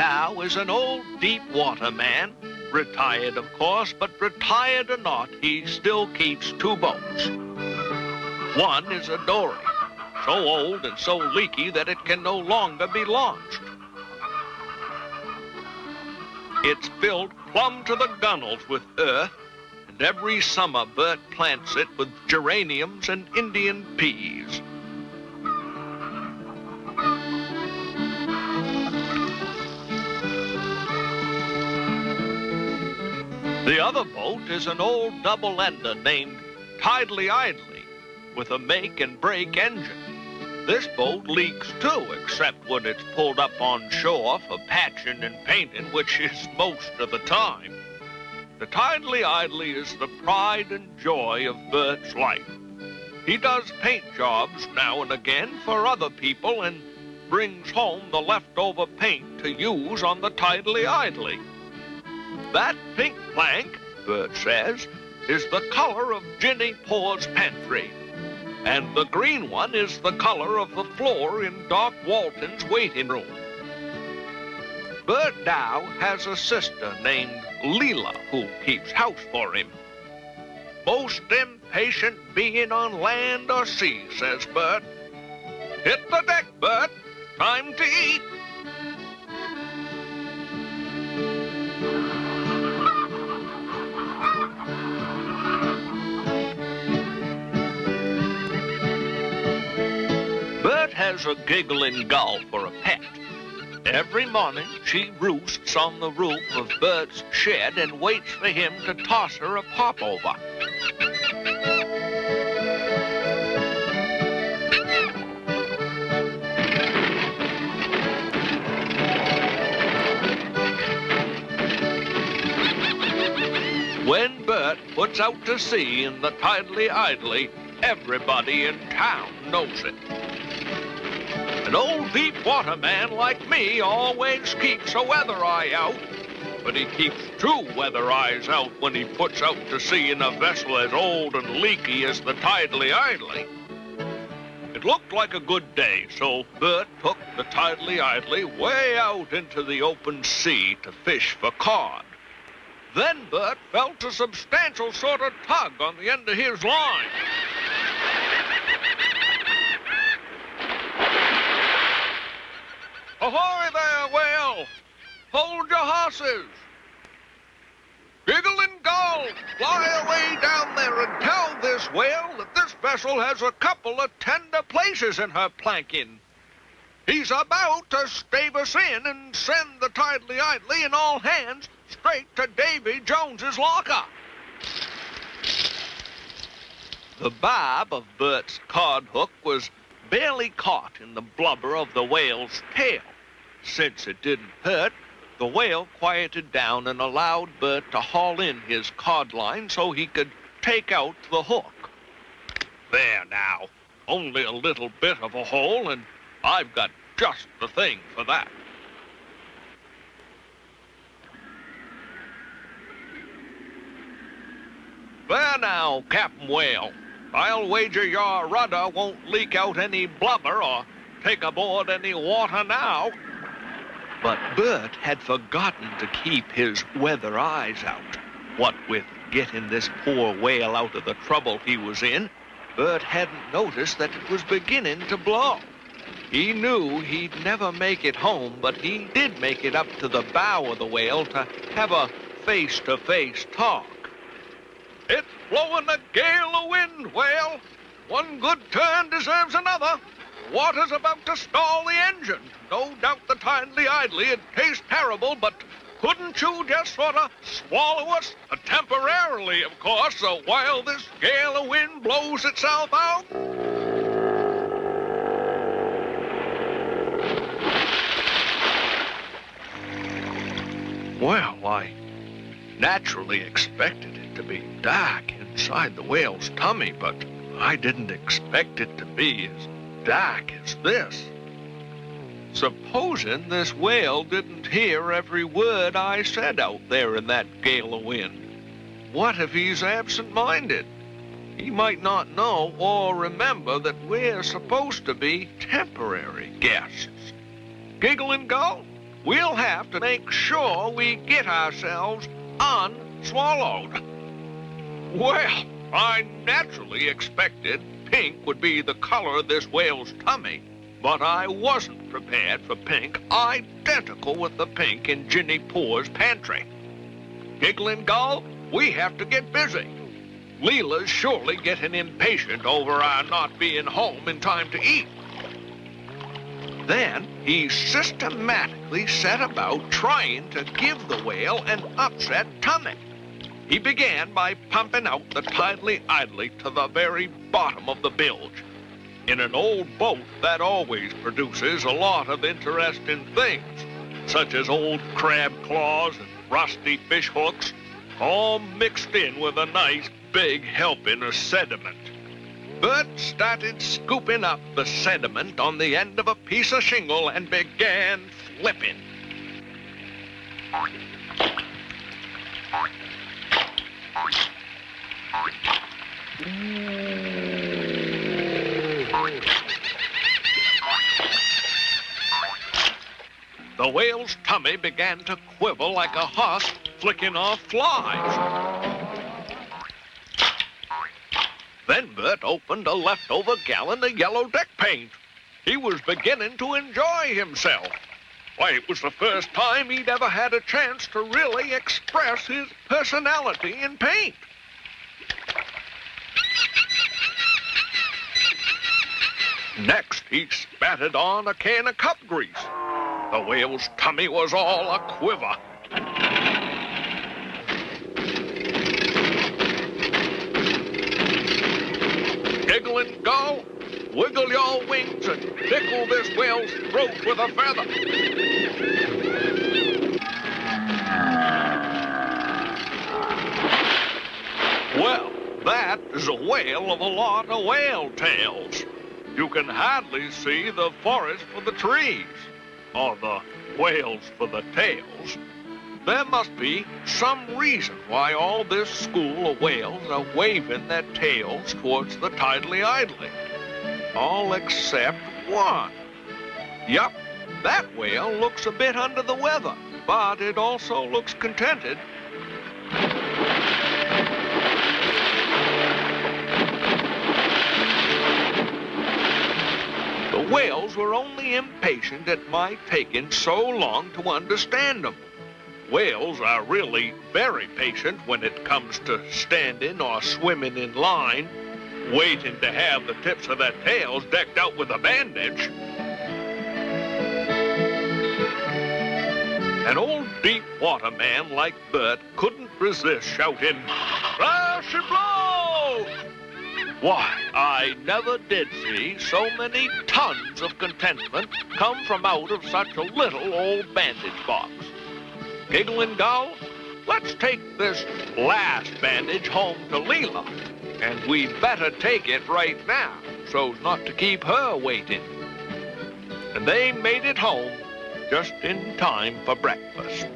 Dow is an old deep-water man, retired, of course, but retired or not, he still keeps two boats. One is a dory, so old and so leaky that it can no longer be launched. It's filled plumb to the gunnels with earth, and every summer Burt plants it with geraniums and Indian peas. The other boat is an old double-ender named Tidely Idly, with a make and break engine. This boat leaks too, except when it's pulled up on shore for patching and painting, which is most of the time. The Tidely Idly is the pride and joy of Burt's life. He does paint jobs now and again for other people and brings home the leftover paint to use on the Tidely Idly. That pink plank, Burt says, is the color of Ginny Poor's pantry, and the green one is the color of the floor in Doc Walton's waiting room. Burt Dow has a sister named Leela who keeps house for him. Most impatient being on land or sea, says Burt. Hit the deck, Burt. Time to eat. Burt has a giggling gull for a pet. Every morning she roosts on the roof of Burt's shed and waits for him to toss her a popover. When Burt puts out to sea in the Tidely Idly, everybody in town knows it. An old deep-water man like me always keeps a weather eye out, but he keeps two weather eyes out when he puts out to sea in a vessel as old and leaky as the Tidely Idly. It looked like a good day, so Burt took the Tidely Idly way out into the open sea to fish for cod. Then Burt felt a substantial sort of tug on the end of his line. Ahoy there, whale! Hold your horses! Giggling gull, fly away down there and tell this whale that this vessel has a couple of tender places in her planking. He's about to stave us in and send the Tidely Idly and all hands straight to Davy Jones's locker. The barb of Burt's cod hook was barely caught in the blubber of the whale's tail. Since it didn't hurt, the whale quieted down and allowed Burt to haul in his cod line so he could take out the hook. There now, only a little bit of a hole, and I've got just the thing for that. There now, Captain Whale. I'll wager your rudder won't leak out any blubber or take aboard any water now. But Burt had forgotten to keep his weather eyes out. What with getting this poor whale out of the trouble he was in, Burt hadn't noticed that it was beginning to blow. He knew he'd never make it home, but he did make it up to the bow of the whale to have a face-to-face talk. It's blowing a gale of wind, whale. One good turn deserves another. Water's about to stall the engine. No doubt the Tidely Idly, it tastes terrible, but couldn't you just sort of swallow us? Temporarily, of course, while this gale of wind blows itself out? Well, I naturally expected it to be dark inside the whale's tummy, but I didn't expect it to be as dark as this. Supposing this whale didn't hear every word I said out there in that gale of wind. What if he's absent-minded? He might not know or remember that we're supposed to be temporary guests. Giggling gull, we'll have to make sure we get ourselves unswallowed. Well, I naturally expected pink would be the color of this whale's tummy, but I wasn't prepared for pink identical with the pink in Ginny Poor's pantry. Giggling Gull, we have to get busy. Leela's surely getting impatient over our not being home in time to eat. Then he systematically set about trying to give the whale an upset tummy. He began by pumping out the tidally idly to the very bottom of the bilge. In an old boat, that always produces a lot of interesting things, such as old crab claws and rusty fish hooks, all mixed in with a nice big helping of sediment. Burt started scooping up the sediment on the end of a piece of shingle and began flipping. The whale's tummy began to quiver like a husk flicking off flies. Then Burt opened a leftover gallon of yellow deck paint. He was beginning to enjoy himself. Why, it was the first time he'd ever had a chance to really express his personality in paint. Next, he spattered on a can of cup grease. The whale's tummy was all a quiver. Giggling Gull, wiggle your wings and tickle this whale's throat with a feather. Well, that is a whale of a lot of whale tails. You can hardly see the forest for the trees, or the whales for the tails. There must be some reason why all this school of whales are waving their tails towards the tidally idly. All except one. Yup, that whale looks a bit under the weather, but it also looks contented. The whales were only impatient at my taking so long to understand them. Whales are really very patient when it comes to standing or swimming in line, waiting to have the tips of their tails decked out with a bandage. An old deep water man like Burt couldn't resist shouting, "There she blows!" Why, I never did see so many tons of contentment come from out of such a little old bandage box. Giggling Gull, let's take this last bandage home to Leela, and we'd better take it right now, so's not to keep her waiting. And they made it home just in time for breakfast.